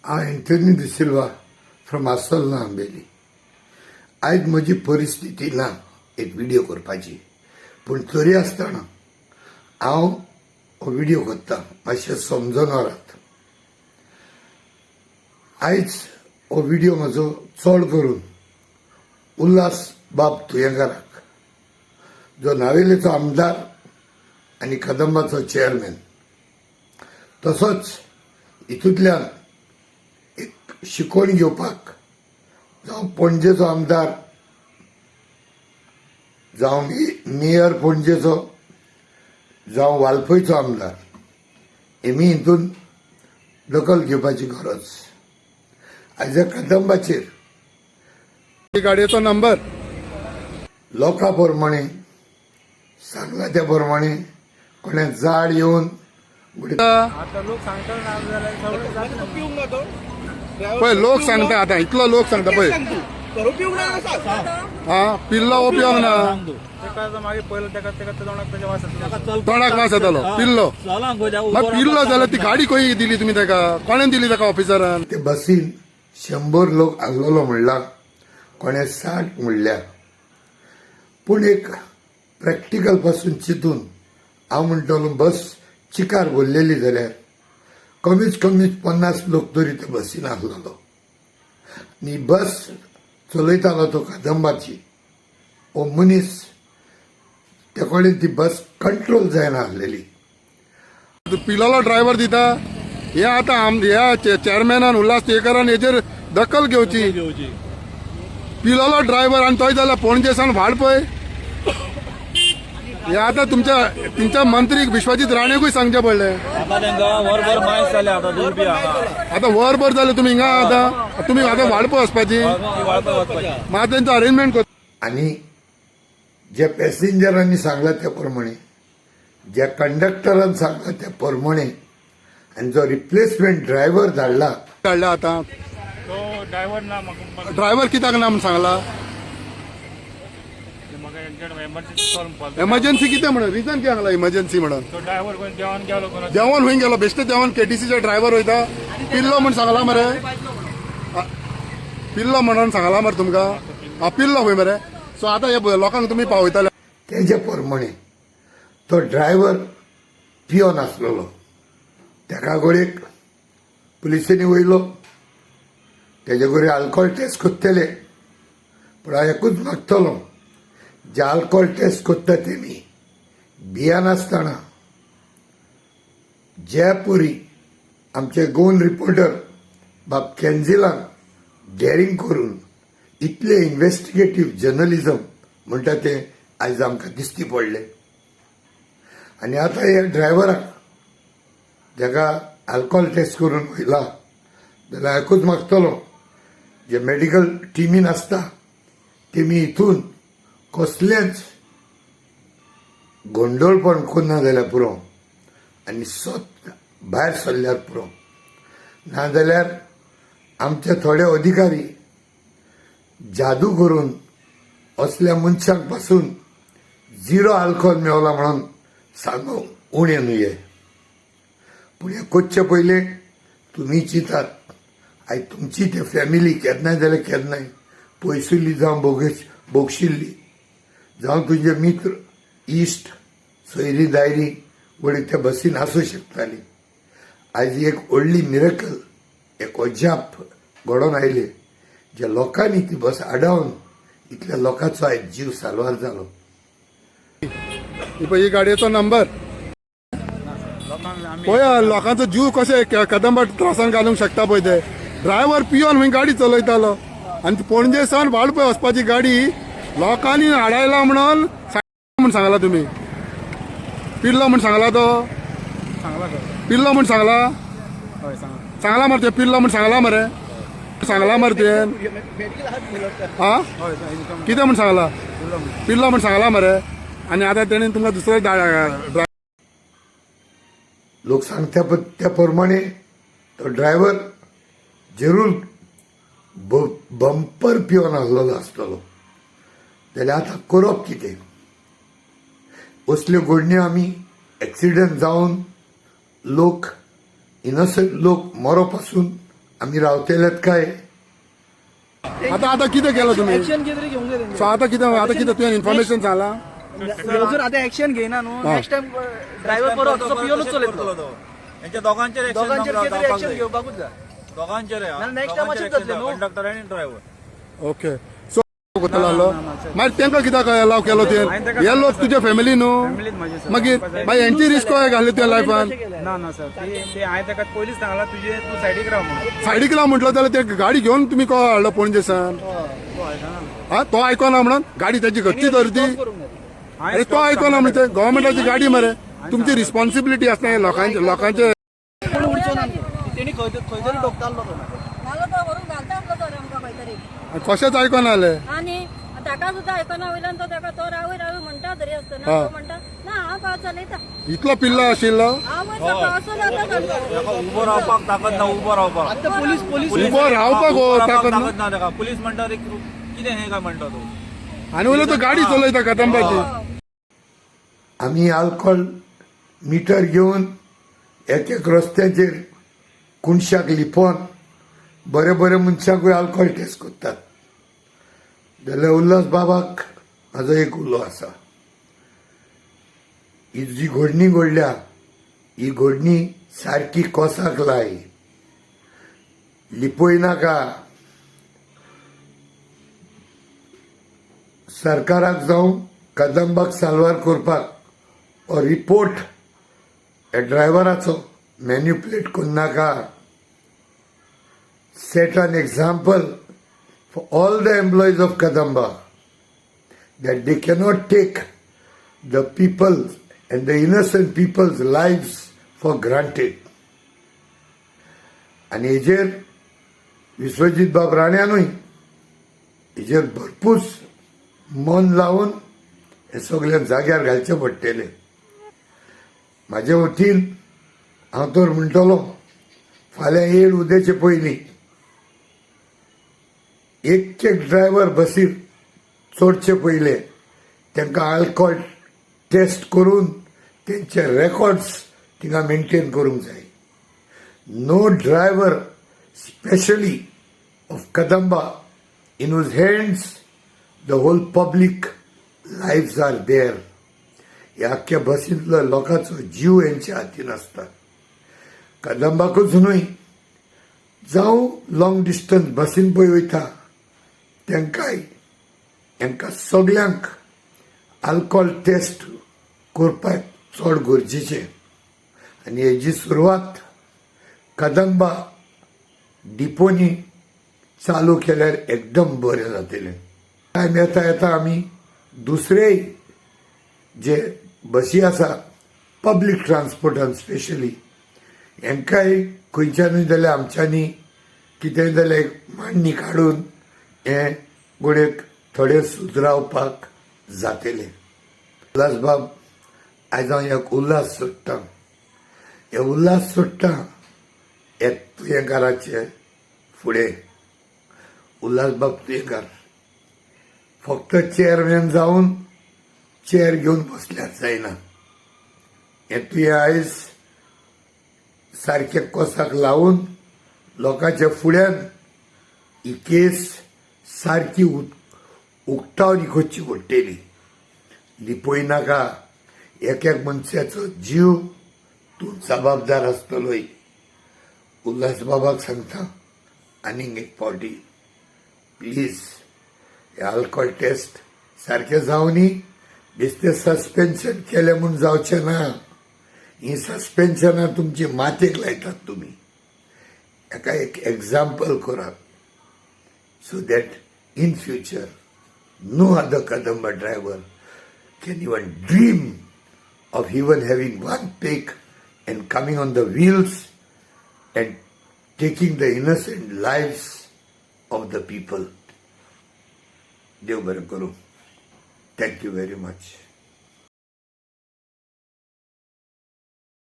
Anthony de Silva from आसोल ना आंबेली. आज म्हजी परिस्थिती ना एक व्हिडिओ करपाची, पूण तरी आसतना हांव हो व्हिडिओ करता. मातशें समजून व्हरात. आयज हो व्हिडिओ म्हजो चड करून उल्हास बाब तुयेंकाराक, जो नावेलीचो आमदार आनी कदंबाचो चेअरमॅन, तसोच हितूंतल्यान एक शिकवण घेवपाक जावं पणजेचो आमदार, जावं मेयर पणजेचो, जावं वालपयचो आमदार, हेमी हितून दखल घेवपाची गरज. आयज ह्या कदंबाचेर गाडयेचो नंबर लोकां प्रमाणे सांगला त्या प्रमाणे कोणे झाड येवन पळय लोक सांगता. आतां इतलो लोक सांगता पळय. हा पिल्लो हो पिवंक ना, तोंडाक वास येतालो पिल्लो. मग पिल्लो जाल्यार ती गाडी खंय दिली तुमी ताका? कोणें दिली ताका ऑफिसरान? ते बसीन 100 लोक आसलेलो म्हणला, कोणे 60 म्हणल्या. पूण एक प्रॅक्टिकल पासून चिंतून हांव म्हणटलो, बस चिकार भरलेली जाल्यार कमीच 50 लोक तरी ते बसीन आसलेलो. आनी बस चलयतालो तो कदंबाची हो मनीस, ते कडेन ती बस कंट्रोल जायना आसलेली. पिल्लोलो ड्रायव्हर दिता हे आतां ह्या चेअरमॅनान उल्हास तुयेंकारान हेचेर दखल घेवची. पिल्लोलो ड्रायव्हर आनी तोय जाल्यार पणजेसान वाड पळय. हे आतां तुमच्या मंत्री विश्वजीत राणेकूय सांगचें पडलें. आतां वरभर जालें तुमी हिंगा. आतां तुमी आतां वाडपय वचपाची, मात तेंचो अरेंजमेंट कर. आनी जे पॅसेंजरांनी सांगला त्या प्रमाणे, ज्या कंडक्टरान सांगला त्या प्रमाणे, आनी जो रिप्लेसमेंट ड्रायव्हर धाडला आतां ड्रायव्हर कित्याक ना म्हूण सांगला? एमर्जन्सी कितें म्हणून रिजन कितें सांगला इमर्जन्सी म्हणून? जेवण खंय गेलो? बेश्टे जेवण केटीसीचे ड्रायव्हर वयता. पिल्लो म्हूण सांगला मरे, पिल्लो म्हणून सांगला मरे तुमकां. पिल्लो खंय मरे? सो आतां हे लोकांक तुमी पावयताले. तेजे प्रमाणे तो ड्रायव्हर पियोन आसलेलो. तेका गोडेक पुलिसांनी वयलो, तेजे कडेन आल्कोहोल टेस्ट कोत्तले. पूण हांव एकूच मागतलो, जे आल्कोहोल टेस्ट कोत्ता तेमी भियान आसतना, जे परी आमचे गोवन रिपोर्टर बाब केन्झिलान डेरिंग करून इतले इन्व्हेस्टिगेटिव्ह जर्नलिझम म्हणटा ते आयज आमकां दिश्टी पडले. आनी आतां ह्या ड्रायव्हराक जेका आल्कोहोल टेस्ट करून वयला, जाल्यार एकूच मागतलो, जे मेडिकल टिमीन आसता तेमी हितून कसलेंच गोंडोळपण करना जाल्यार पुरो, आनी स्वत भायर सरल्यार पुरो. नाजाल्यार आमचे थोडे अधिकारी जादू करून असल्या मनशांक पासून 0 आल्कोहोल मेवला म्हणून सांगूंक उणें न्हय. पूण हे कोच्चे पयले तुमी चिंतात, आयज तुमची ते फॅमिली केन्नाय जाल्यार केन्नाय पयसुल्ली जावं बोगशिल्ली, जावं तुजे मित्र इश्ट सोयरी दायरी वडील त्या बसीन आसूं शकताली. आयज एक व्हडली मिरेकल, एक अजाप घडोवन आयले, ज्या लोकांनी ती बस आडावन इतल्या लोकांचो आयज जीव साल्वार जालो. ही गाडयेचो नंबर पळय, लोकांचो जीव कशें कदंबा त्रासान घालूंक शकता पळय ते. ड्रायव्हर पियोन खंय गाडी चलयतालो आनी पणजेसान वाडपय वचपाची गाडी लोकांनी हाडायला म्हणून सांगला तुमी. पिल्लो म्हूण सांगला तो, पिल्लो म्हूण सांगला मरे ते. पिल्लो म्हूण सांगला मरे, सांगला मरे तुवें. हा कितें म्हूण सांगला? पिल्लो म्हूण सांगला मरे. आनी आतां तेणी तुमकां दुसरो लोक सांगता त्या प्रमाणे तो ड्रायव्हर जरूर बंपर पिवन आसलेलो आसतलो. जाल्यार आतां करप कितें? असल्यो घडण्यो आमी एक्सिडेंट जावन लोक इनोसंट लोक मरो पासून आम्ही रावतेल्यात काय आता कितें केलं तुम्ही ऍक्शन कितें तरी घेवंक जाय सो आता कितें तुवें इन्फॉर्मेशन सांगला ह्यो जर आतां ऍक्शन घेयना न्हू नेक्स्ट टाइम ड्रायव्हर परत तसो पियोनूच चलयतलो यांच्या दोघांचेर दोघांचेर कितें तरी ऍक्शन घेवपाकूच जाय दोघांचेर नाल्यार next time अशेंच जातलें न्हू. कंडक्टर आणि ड्रायव्हर ओके सो कोतालो आलो मागीर तेंका कित्याक अलाव केलो तुवें हे लोक तुजे फॅमिली न्हू मागीर यांची रिस्क घाली तुवें लायफान ना ना सर ते हांवें ताका पयलींच सांगला तूं सायडीक राव म्हणून सायडीक राव म्हटलं जाल्यार ते गाडी घेवन तुमी को हाडलो पणजेसान हा तो आयकोना म्हणून गाडी त्याची घरची तर ती अरे तो आयकोना म्हणजे गव्हर्मेंटाची गाडी मरे तुमची रिस्पॉन्सिबिलिटी आसता हे लोकांचे कोण उडचो ना तेणी खंय तरी डोकतालो तो मला तो व्हरून घालता आपलो तो आमकां खंय तरी कशेंच आयकोना आले आनी ताका सुद्दां आयकना वयल्यान तो ताका तो रावय रावय म्हणटा तरी आसतना हा. तो म्हणटा ना हांव पाव चलयता इतलो पिल्लो आशिल्लो हांव वयर सकयल असो जाता सांगता उबो रावपाक ताकद ना उबो रावपाक आतां पोलीस उबो रावपाक उबो रावपाक ताकद ना. ताकद ना ताका पुलीस म्हणटा रे कितें हे काय म्हणटा तूं आनी उलय तो गाडी चलयता कदंबाची आम्ही अल्कोहोल मीटर घेऊन एक एक रस्त्याचेर कुणशाक लिपोवन बरे बरे मनशाकूय अल्कोहोल टेस्ट करतात जाल्यार उल्हास बाबाक म्हाजो एक उलो आसा ही जी घोडणी घडल्या ही घोडणी सारकी कोसाक लाय लिपोय नाका सरकाराक जावं कदंबाक साल्वार करपाक हो रिपोर्ट ह्या ड्रायव्हराचो मॅन्युप्युलेट करून नाका set an example for all the employees of Kadamba that they cannot take the people and the innocent people's lives for granted. आणि हेजेर विश्वजीत बाब राण्यानूय हेजेर भरपूर मन लावून हे सगळ्या जाग्यार घालचे पडटले म्हाजे वतीन हांव तर म्हणटलो फाल्यां येळ उदेचे पयलीं एक ड्रायव्हर बसीर चडचे पयले तांकां अल्कोहोल टेस्ट करून तेंचे रेकॉर्ड्स थिंगा मेंटेन करूंक जाय no driver specially of Kadamba in whose hands the whole public lives are there ह्या आख्ख्या बसींतलो लोकांचो जीव हेंच्या हातीन आसता कदंबाकूच न्हय जावं लॉंग डिस्टन्स बसीन पळय वयता तांकां सगळ्यांक अल्कोहोल टेस्ट करपाक चड गरजेचें आनी हेजी सुरवात कदंबा डिपोनी चालू केल्यार एकदम बरें जातलें टायम येता येता आमी दुसरेय जे बसी आसा पब्लीक ट्रान्सपोर्टान स्पेशली हेंकाय खंयच्यानूय जाल्यार आमच्यांनी कितेंय जाल्यार एक मांडणी काडून हे गोडेक थोडे सुदरावपाक जातले उल्हास बाब आयज हांव एक उल्हास सोडटां हे उल्हास सोडटां एक तुयेंकाराचे फुडें उल्हास बाब तुयेंकार फक्त चेअरमॅन जावन चेअर घेवन बसल्यार जायना हे तुवें आयज सारखे कोसाक लावून लोकांच्या फुड्यान ही केस सारकी उक्तावणी करची पडटली लिपोय नाका एक मनशाचो जीव तूं जबाबदार आसतलोय उल्हास बाबाक सांगता आनीक एक फावटी प्लीज हे अल्कोहोल टेस्ट सारखे जावनी बेश्टे सस्पेन्शन केले म्हूण जावचें ना ही सस्पेन्शनां तुमची माथेक लायतात तुमी हेका एक एग्जाम्पल करात so that in future no other Kadamba driver can even dream of even having one peak and coming on the wheels and taking the innocent lives of the people. Dev Barakuru. Thank you very much.